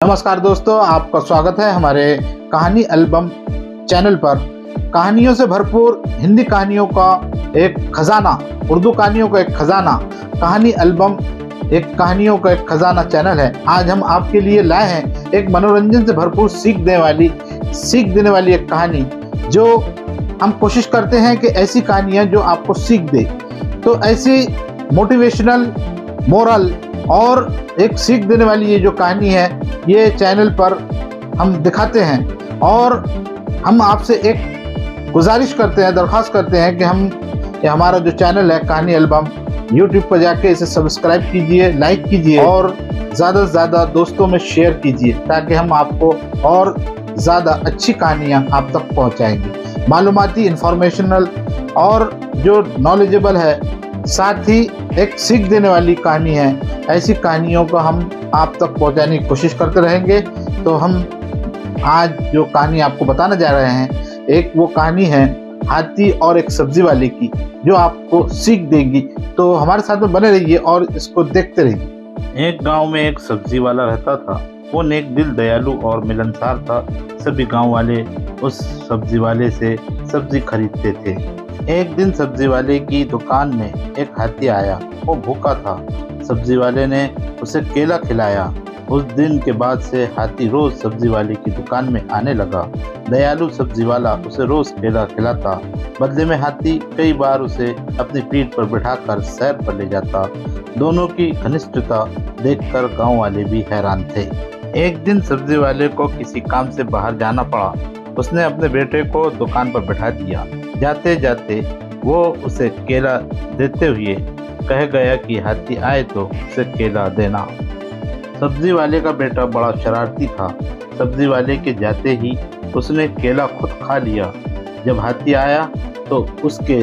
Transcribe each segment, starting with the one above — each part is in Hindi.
नमस्कार दोस्तों, आपका स्वागत है हमारे कहानी एल्बम चैनल पर। कहानियों से भरपूर हिंदी कहानियों का एक खजाना, उर्दू कहानियों का एक खजाना, कहानी एल्बम एक कहानियों का एक खजाना चैनल है। आज हम आपके लिए लाए हैं एक मनोरंजन से भरपूर सीख देने वाली एक कहानी, जो हम कोशिश करते हैं कि ऐसी कहानियाँ जो आपको सीख दे। तो ऐसी मोटिवेशनल, मोरल और एक सीख देने वाली ये जो कहानी है, ये चैनल पर हम दिखाते हैं। और हम आपसे एक गुजारिश करते हैं, दरख्वास्त करते हैं कि हमारा जो चैनल है कहानी एल्बम, यूट्यूब पर जाके इसे सब्सक्राइब कीजिए, लाइक कीजिए और ज़्यादा से ज़्यादा दोस्तों में शेयर कीजिए, ताकि हम आपको और ज़्यादा अच्छी कहानियाँ आप तक पहुँचाएंगे। मालूमाती, इंफॉर्मेशनल और जो नॉलेजेबल है, साथ ही एक सीख देने वाली कहानी है। ऐसी कहानियों को हम आप तक पहुंचाने की कोशिश करते रहेंगे। तो हम आज जो कहानी आपको बताने जा रहे हैं, एक वो कहानी है हाथी और एक सब्जी वाले की, जो आपको सीख देगी। तो हमारे साथ में बने रहिए और इसको देखते रहिए। एक गांव में एक सब्जी वाला रहता था। वो नेक दिल, दयालु और मिलनसार था। सभी गांव वाले उस सब्जी वाले से सब्जी खरीदते थे। एक दिन सब्जी वाले की दुकान में एक हाथी आया। वो भूखा था। सब्जी वाले ने उसे केला खिलाया। उस दिन के बाद से हाथी रोज सब्जी वाले की दुकान में आने लगा। दयालु सब्जी वाला उसे रोज केला खिलाता। बदले में हाथी कई बार उसे अपनी पीठ पर बिठाकर सैर पर ले जाता। दोनों की घनिष्ठता देखकर गांव वाले भी हैरान थे। एक दिन सब्जी वाले को किसी काम से बाहर जाना पड़ा। उसने अपने बेटे को दुकान पर बैठा दिया। जाते जाते वो उसे केला देते हुए कह गया कि हाथी आए तो उसे केला देना। सब्जी वाले का बेटा बड़ा शरारती था। सब्जी वाले के जाते ही उसने केला खुद खा लिया। जब हाथी आया तो उसके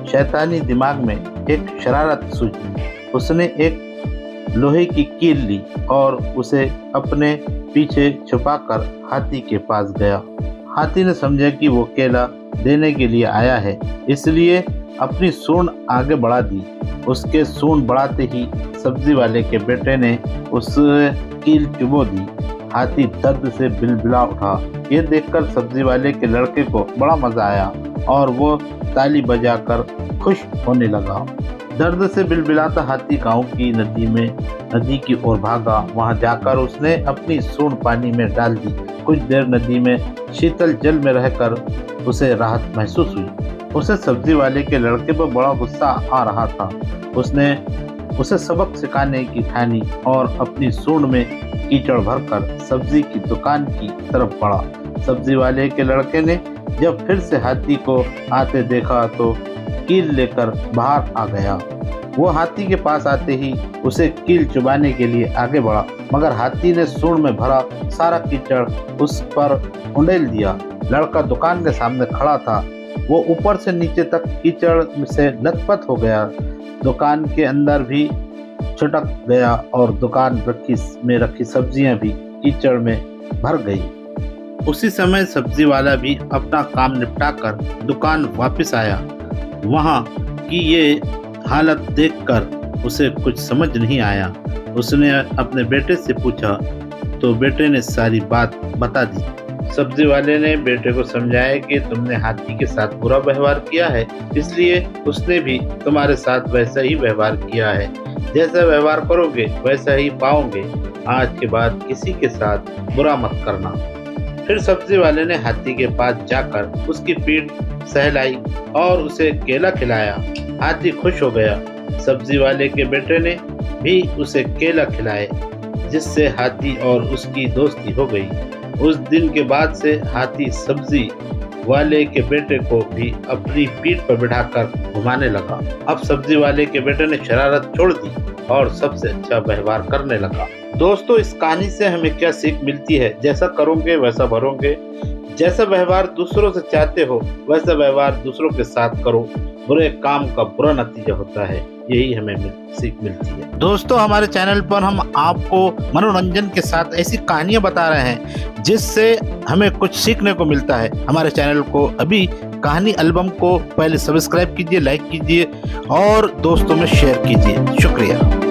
शैतानी दिमाग में एक शरारत सूझी। उसने एक लोहे की कील ली और उसे अपने पीछे छुपाकर हाथी के पास गया। हाथी ने समझा कि वो केला देने के लिए आया है, इसलिए अपनी सूंड आगे बढ़ा दी। उसके सूंड बढ़ाते ही सब्जी वाले के बेटे ने उस कील चुबो दी। हाथी दर्द से बिलबिला उठा। ये देखकर सब्जी वाले के लड़के को बड़ा मजा आया और वो ताली बजाकर खुश होने लगा। दर्द से बिलबिलाता हाथी गांव की नदी की ओर भागा। वहां जाकर उसने अपनी सूंड पानी में डाल दी। कुछ देर नदी में शीतल जल में रहकर उसे राहत महसूस हुई। उसे सब्जी वाले के लड़के पर बड़ा गुस्सा आ रहा था। उसने उसे सबक सिखाने की ठानी और अपनी सूंड में कीचड़ भरकर सब्जी की दुकान की तरफ बढ़ा। सब्जी वाले के लड़के ने जब फिर से हाथी को आते देखा तो कील लेकर बाहर आ गया। वो हाथी के पास आते ही उसे कील चुबाने के लिए आगे बढ़ा, मगर हाथी ने सूंड में भरा सारा कीचड़ उस पर उंडेल दिया। लड़का दुकान के सामने खड़ा था। वो ऊपर से नीचे तक कीचड़ से लथपथ हो गया। दुकान के अंदर भी छटक गया और दुकान में रखी सब्जियां भी कीचड़ में भर गई। उसी समय सब्जी वाला भी अपना काम निपटाकर दुकान वापस आया। वहाँ की ये हालत देखकर उसे कुछ समझ नहीं आया। उसने अपने बेटे से पूछा तो बेटे ने सारी बात बता दी। सब्जी वाले ने बेटे को समझाया कि तुमने हाथी के साथ बुरा व्यवहार किया है, इसलिए उसने भी तुम्हारे साथ वैसा ही व्यवहार किया है। जैसा व्यवहार करोगे वैसा ही पाओगे। आज के बाद किसी के साथ बुरा मत करना। फिर सब्जी वाले ने हाथी के पास जाकर उसकी पीठ सहलाई और उसे केला खिलाया। हाथी खुश हो गया। सब्जी वाले के बेटे ने भी उसे केला खिलाए, जिससे हाथी और उसकी दोस्ती हो गई। उस दिन के बाद से हाथी सब्जी वाले के बेटे को भी अपनी पीठ पर बिठाकर घुमाने लगा। अब सब्जी वाले के बेटे ने शरारत छोड़ दी और सबसे अच्छा व्यवहार करने लगा। दोस्तों, इस कहानी से हमें क्या सीख मिलती है? जैसा करोगे वैसा भरोगे। जैसा व्यवहार दूसरों से चाहते हो वैसा व्यवहार दूसरों के साथ करो। बुरे काम का बुरा नतीजा होता है। यही हमें सीख मिलती है। दोस्तों, हमारे चैनल पर हम आपको मनोरंजन के साथ ऐसी कहानियां बता रहे हैं जिससे हमें कुछ सीखने को मिलता है। हमारे चैनल को अभी कहानी एल्बम को पहले सब्सक्राइब कीजिए, लाइक कीजिए और दोस्तों में शेयर कीजिए। शुक्रिया।